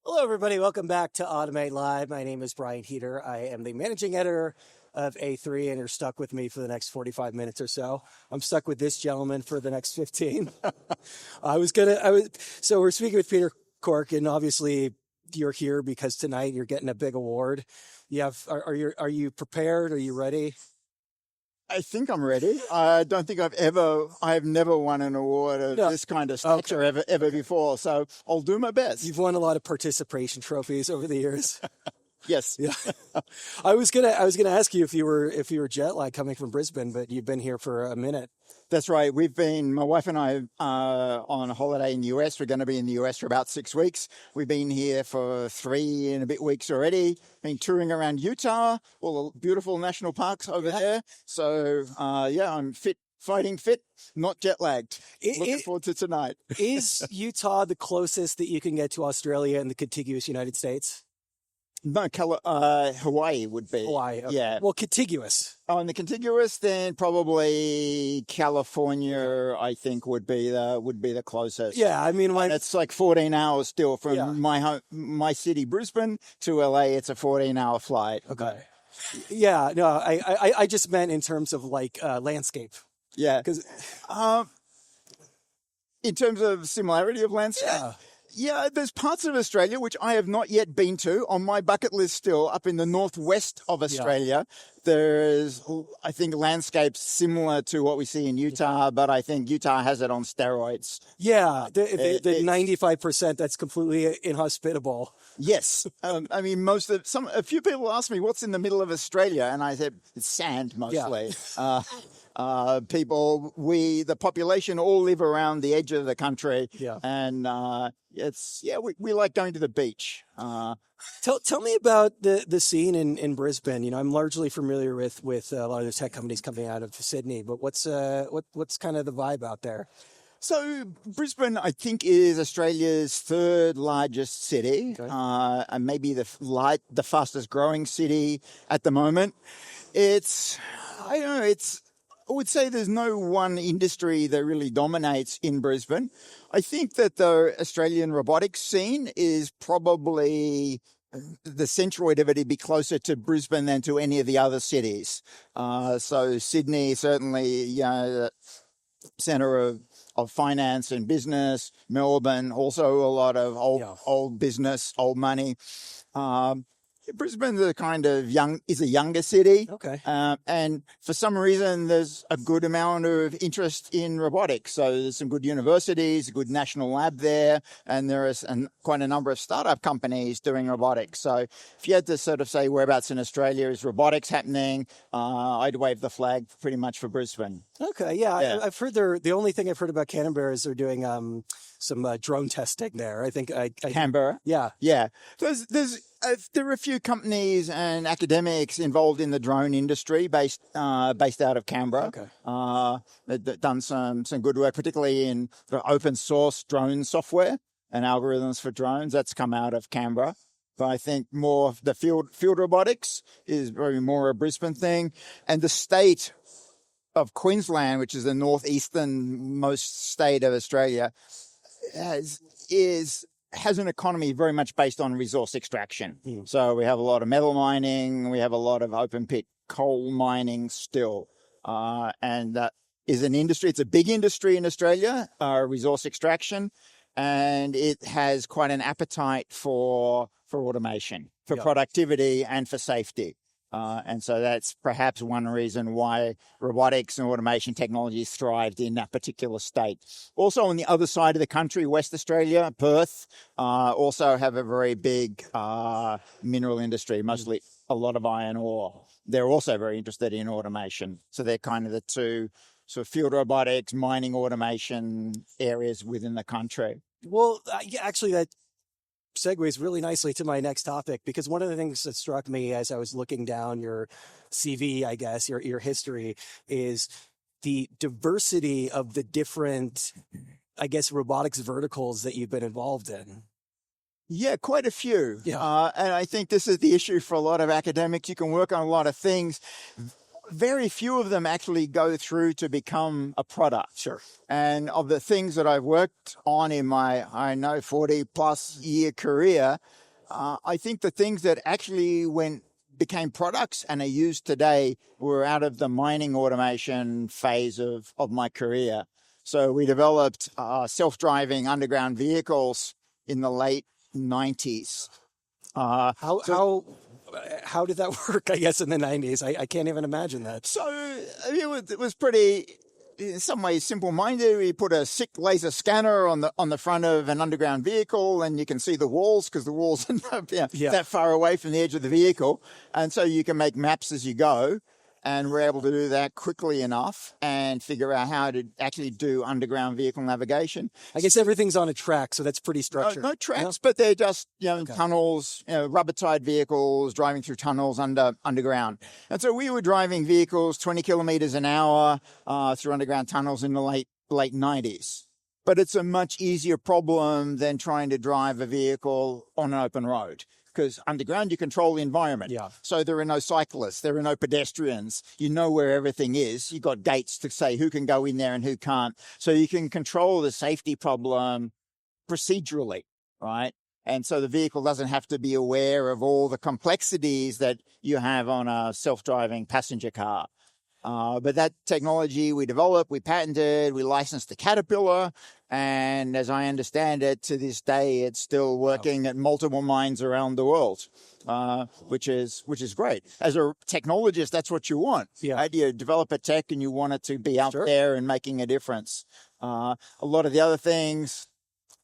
Hello, everybody. Welcome back to Automate Live. My name is Brian Heater. I am the managing editor of A3, and you're stuck with me for the next 45 minutes or so. I'm stuck with this gentleman for the next 15. So we're speaking with Peter Corke, and obviously you're here because tonight you're getting a big award. Are you prepared? Are you ready? I think I'm ready. I don't think I've never won an award of this kind of stature ever before. So I'll do my best. You've won a lot of participation trophies over the years. Yes. Yeah. I was gonna ask you if you were jet lag coming from Brisbane, but you've been here for a minute. That's right. My wife and I on a holiday in the US. We're going to be in the US for about 6 weeks. We've been here for 3 and a bit weeks already. Been touring around Utah, all the beautiful national parks over there. So, I'm fighting fit, not jet lagged. Looking forward to tonight. Is Utah the closest that you can get to Australia in the contiguous United States? No, Hawaii would be. Hawaii, okay. Yeah. Well, contiguous. Oh, and the contiguous, then probably California, I think would be the closest. Yeah, I mean, it's like 14 hours still from my city, Brisbane, to LA. It's a 14-hour flight. Okay. Yeah, no, I just meant in terms of like landscape. Yeah, because in terms of similarity of landscape. Yeah, there's parts of Australia which I have not yet been to on my bucket list still up in the northwest of Australia. Yeah. There's, I think, landscapes similar to what we see in Utah, but I think Utah has it on steroids. Yeah, the 95% that's completely inhospitable. Yes. I mean, a few people ask me what's in the middle of Australia, and I said it's sand mostly. Yeah. The population all live around the edge of the country. Yeah. And, we like going to the beach. Tell me about the scene in Brisbane. You know, I'm largely familiar with a lot of the tech companies coming out of Sydney, but what's kind of the vibe out there? So Brisbane, I think, is Australia's third largest city, and maybe the fastest growing city at the moment. I would say there's no one industry that really dominates in Brisbane. I think that the Australian robotics scene is probably the centroid of it. It'd be closer to Brisbane than to any of the other cities. So Sydney, certainly, the centre of finance and business. Melbourne, also a lot of old business, old money. Brisbane's is a younger city. Okay. And for some reason, there's a good amount of interest in robotics. So there's some good universities, a good national lab there, and there is quite a number of startup companies doing robotics. So if you had to sort of say whereabouts in Australia is robotics happening, I'd wave the flag pretty much for Brisbane. Okay. Yeah. I've heard the only thing I've heard about Canberra is they're doing some drone testing there. I think Canberra. Yeah. Yeah. There are a few companies and academics involved in the drone industry based out of Canberra. Okay. They've done some good work, particularly in the open source drone software and algorithms for drones. That's come out of Canberra. But I think more of the field robotics is very more a Brisbane thing. And the state of Queensland, which is the northeastern-most state of Australia, has an economy very much based on resource extraction. Mm. So we have a lot of metal mining, we have a lot of open pit coal mining still. And that is an industry, it's a big industry in Australia, resource extraction, and it has quite an appetite for automation, for productivity and for safety. And so that's perhaps one reason why robotics and automation technologies thrived in that particular state. Also on the other side of the country, West Australia, Perth, also have a very big mineral industry, mostly a lot of iron ore. They're also very interested in automation. So they're kind of the two sort of field robotics, mining automation areas within the country. Well, actually that segues really nicely to my next topic, because one of the things that struck me as I was looking down your CV, I guess, your history, is the diversity of the different, I guess, robotics verticals that you've been involved in. Yeah, quite a few. Yeah. And I think this is the issue for a lot of academics. You can work on a lot of things. very few of them actually go through to become a product. Sure. And of the things that I've worked on in my, 40 plus year career, I think the things that actually became products and are used today were out of the mining automation phase of my career. So we developed self-driving underground vehicles in the late 90s. How did that work, I guess, in the 90s? I can't even imagine that. So it was pretty, in some ways, simple-minded. We put a SICK laser scanner on the front of an underground vehicle, and you can see the walls because the walls are that far away from the edge of the vehicle. And so you can make maps as you go. And we're able to do that quickly enough and figure out how to actually do underground vehicle navigation. I guess everything's on a track, so that's pretty structured. No tracks, but they're just tunnels, rubber-tied vehicles driving through tunnels underground. And so we were driving vehicles 20 kilometers an hour through underground tunnels in the late 90s. But it's a much easier problem than trying to drive a vehicle on an open road. Because underground, you control the environment. Yeah. So there are no cyclists, there are no pedestrians. You know where everything is. You've got gates to say who can go in there and who can't. So you can control the safety problem procedurally, right? And so the vehicle doesn't have to be aware of all the complexities that you have on a self-driving passenger car. But that technology we developed, we patented, we licensed to Caterpillar. And as I understand it, to this day, it's still working at multiple mines around the world, which is great. As a technologist, that's what you want. Yeah. Right? You develop a tech and you want it to be out there and making a difference. A lot of the other things,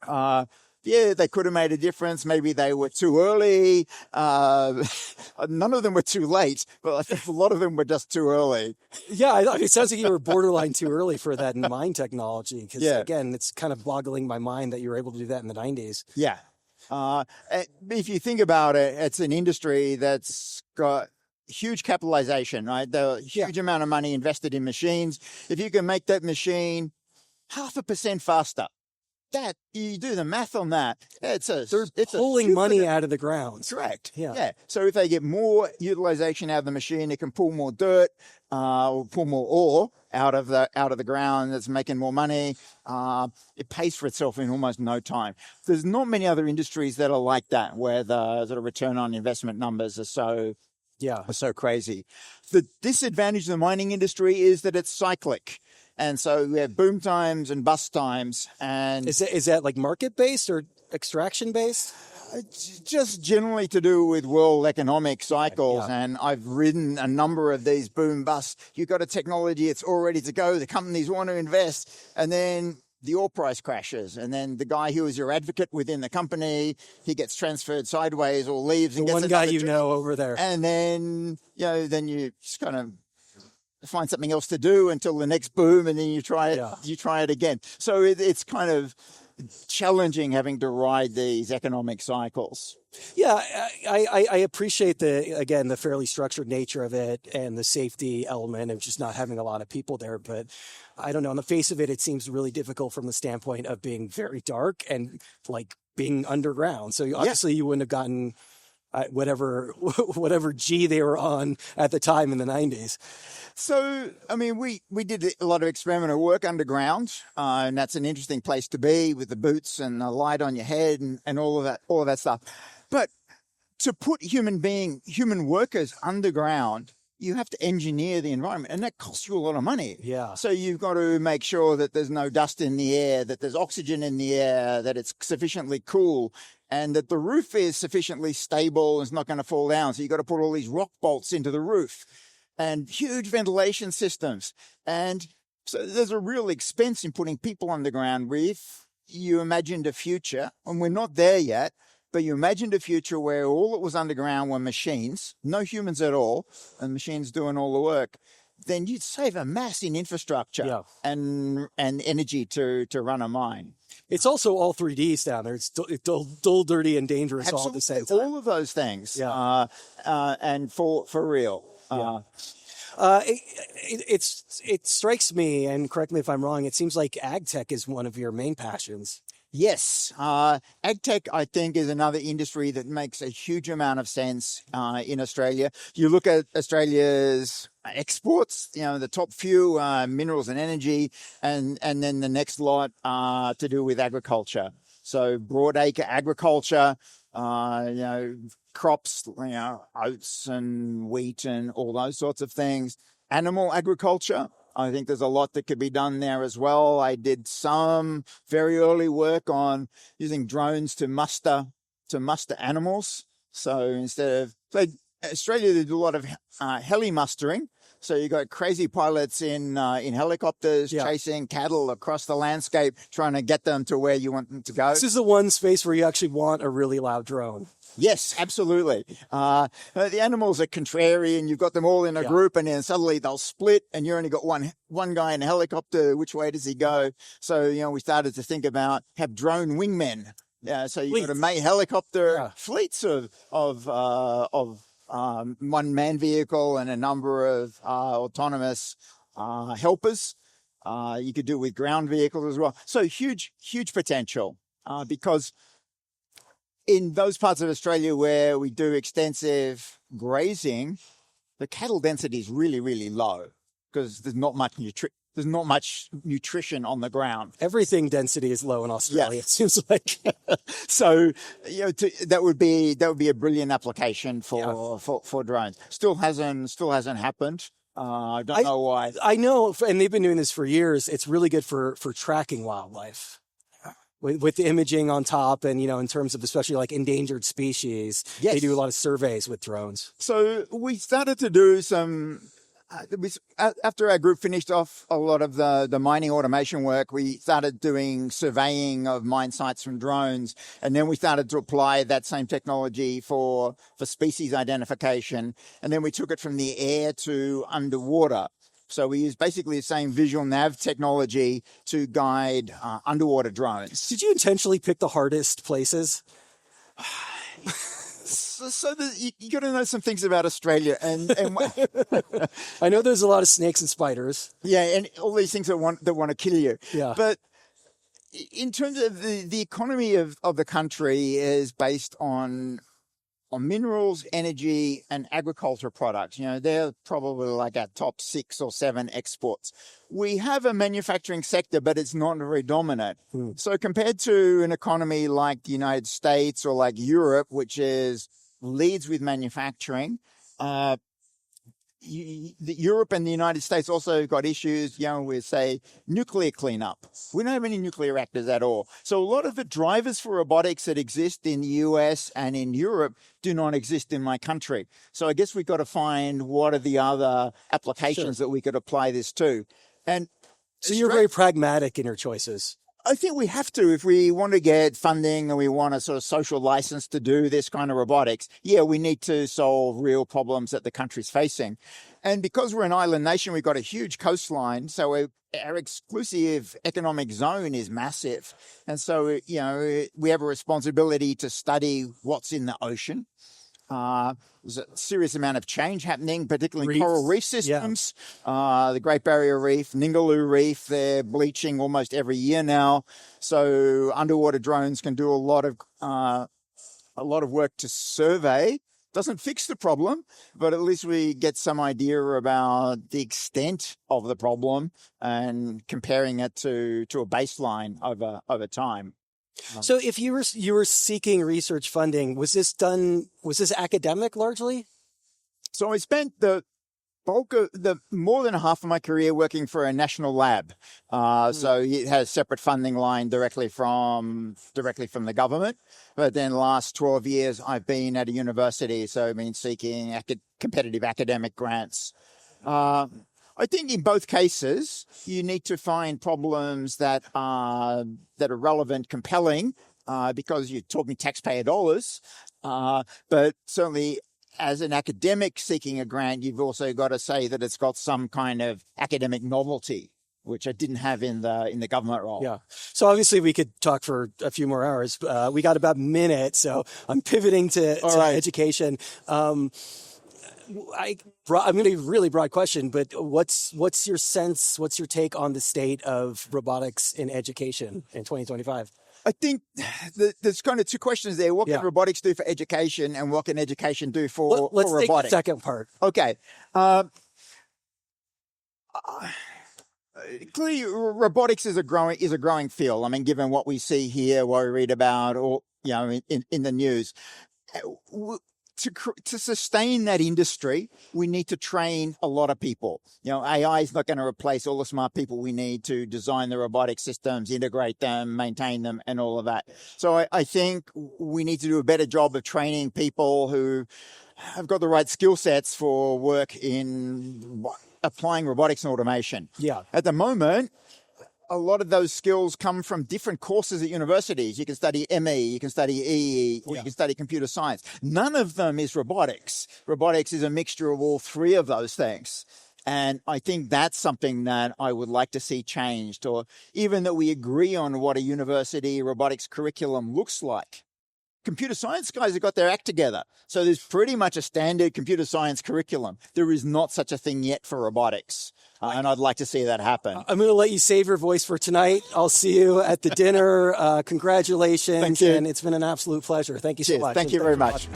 they could have made a difference. Maybe they were too early. None of them were too late, but I think a lot of them were just too early. Yeah, it sounds like you were borderline too early for that mine technology. Because again, it's kind of boggling my mind that you were able to do that in the 90s. Yeah. If you think about it, it's an industry that's got huge capitalization, right? The huge amount of money invested in machines. If you can make that machine 0.5% faster, that you do the math on that. They're pulling money out of the ground. Correct. Yeah. So if they get more utilization out of the machine, it can pull more dirt, or pull more ore out of the ground. That's making more money. It pays for itself in almost no time. There's not many other industries that are like that, where the sort of return on investment numbers are so crazy. The disadvantage of the mining industry is that it's cyclic. And so we have boom times and bust times. And is that like market based or extraction based? It's just generally to do with world economic cycles. Yeah. And I've ridden a number of these boom busts. You've got a technology, it's all ready to go. The companies want to invest. And then the oil price crashes. And then the guy who was your advocate within the company, he gets transferred sideways or leaves. And the one guy over there. And then, then you just kind of find something else to do until the next boom, and then you try it. Yeah. You try it again. So it's kind of challenging having to ride these economic cycles. Yeah, I appreciate the fairly structured nature of it and the safety element of just not having a lot of people there. But I don't know, on the face of it, it seems really difficult from the standpoint of being very dark and like being underground. So obviously you wouldn't have gotten whatever G they were on at the time in the 90s. So, I mean, we did a lot of experimental work underground, and that's an interesting place to be with the boots and the light on your head and all of that stuff. But to put human workers underground, you have to engineer the environment, and that costs you a lot of money. Yeah. So you've got to make sure that there's no dust in the air, that there's oxygen in the air, that it's sufficiently cool, and that the roof is sufficiently stable and it's not going to fall down. So you've got to put all these rock bolts into the roof and huge ventilation systems. And so there's a real expense in putting people underground. Reef, you imagined a future, and we're not there yet, but you imagined a future where all that was underground were machines, no humans at all, and machines doing all the work. Then you'd save a mass in infrastructure and energy to run a mine. It's also all 3Ds down there. It's dull, dirty, and dangerous. Absolutely. All at the same time. All of those things. Yeah. And for real. It strikes me, and correct me if I'm wrong, it seems like Agtech is one of your main passions. Yes. Agtech, I think, is another industry that makes a huge amount of sense in Australia. You look at Australia's exports, the top few minerals and energy, and then the next lot to do with agriculture. So broadacre agriculture, crops, oats and wheat and all those sorts of things. Animal agriculture, I think there's a lot that could be done there as well. I did some very early work on using drones to muster animals. So Australia, they do a lot of heli mustering. So you got crazy pilots in helicopters chasing cattle across the landscape, trying to get them to where you want them to go. This is the one space where you actually want a really loud drone. Yes, absolutely. The animals are contrarian. You've got them all in a group, and then suddenly they'll split, and you only got one guy in a helicopter. Which way does he go? So we started to think about have drone wingmen. So you've got a helicopter fleets of one man vehicle and a number of autonomous helpers. You could do it with ground vehicles as well. So huge potential because in those parts of Australia where we do extensive grazing, the cattle density is really, really low because there's not much nutrition on the ground. Everything density is low in Australia. It seems like. So that would be a brilliant application for drones. Still hasn't happened. I don't know why. I know, and they've been doing this for years. It's really good for tracking wildlife. With the imaging on top, and in terms of especially like endangered species, they do a lot of surveys with drones. So we started to do some. After our group finished off a lot of the mining automation work, we started doing surveying of mine sites from drones, and then we started to apply that same technology for species identification, and then we took it from the air to underwater. So we use basically the same visual nav technology to guide underwater drones. Did you intentionally pick the hardest places? So you got to know some things about Australia, and I know there's a lot of snakes and spiders. Yeah, and all these things that want to kill you. Yeah. But in terms of the economy of the country is based on minerals, energy, and agriculture products. They're probably like our top 6 or 7 exports. We have a manufacturing sector, but it's not very dominant. So compared to an economy like the United States or like Europe, which leads with manufacturing, Europe and the United States also got issues, with, say, nuclear cleanup. We don't have any nuclear reactors at all. So a lot of the drivers for robotics that exist in the US and in Europe do not exist in my country. So I guess we've got to find what are the other applications that we could apply this to. And so you're very pragmatic in your choices. I think we have to, if we want to get funding and we want a sort of social license to do this kind of robotics, we need to solve real problems that the country's facing. And because we're an island nation, we've got a huge coastline. So our exclusive economic zone is massive. And so, we have a responsibility to study what's in the ocean. There's a serious amount of change happening, particularly in coral reef systems. The Great Barrier Reef, Ningaloo Reef, they're bleaching almost every year now. So underwater drones can do a lot of work to survey. Doesn't fix the problem, but at least we get some idea about the extent of the problem and comparing it to a baseline over time. So if you were seeking research funding, was this academic largely? So I spent the bulk of more than half of my career working for a national lab. So it has separate funding line directly from the government. But then the last 12 years I've been at a university. So I've been seeking competitive academic grants. I think in both cases, you need to find problems that are relevant, compelling, because you're talking taxpayer dollars. But certainly, as an academic seeking a grant, you've also got to say that it's got some kind of academic novelty, which I didn't have in the government role. Yeah. So obviously we could talk for a few more hours. We got about a minute, so I'm pivoting to education. I'm going to be a really broad question, but what's your sense, what's your take on the state of robotics in education in 2025? I think there's kind of two questions there. What can robotics do for education, and what can education do for Let's robotics? take the second part. Okay. Clearly, robotics is a growing field. I mean, given what we see here, what we read about, or in the news, to sustain that industry, we need to train a lot of people. AI is not going to replace all the smart people we need to design the robotic systems, integrate them, maintain them, and all of that. So I think we need to do a better job of training people who have got the right skill sets for work in applying robotics and automation. Yeah. At the moment, a lot of those skills come from different courses at universities. You can study ME, you can study EE, or you can study computer science. None of them is robotics. Robotics is a mixture of all three of those things. And I think that's something that I would like to see changed, or even that we agree on what a university robotics curriculum looks like. Computer science guys have got their act together. So there's pretty much a standard computer science curriculum. There is not such a thing yet for robotics. And I'd like to see that happen. I'm going to let you save your voice for tonight. I'll see you at the dinner. Congratulations. Thank you. And it's been an absolute pleasure. Thank you so much. Thank you very much.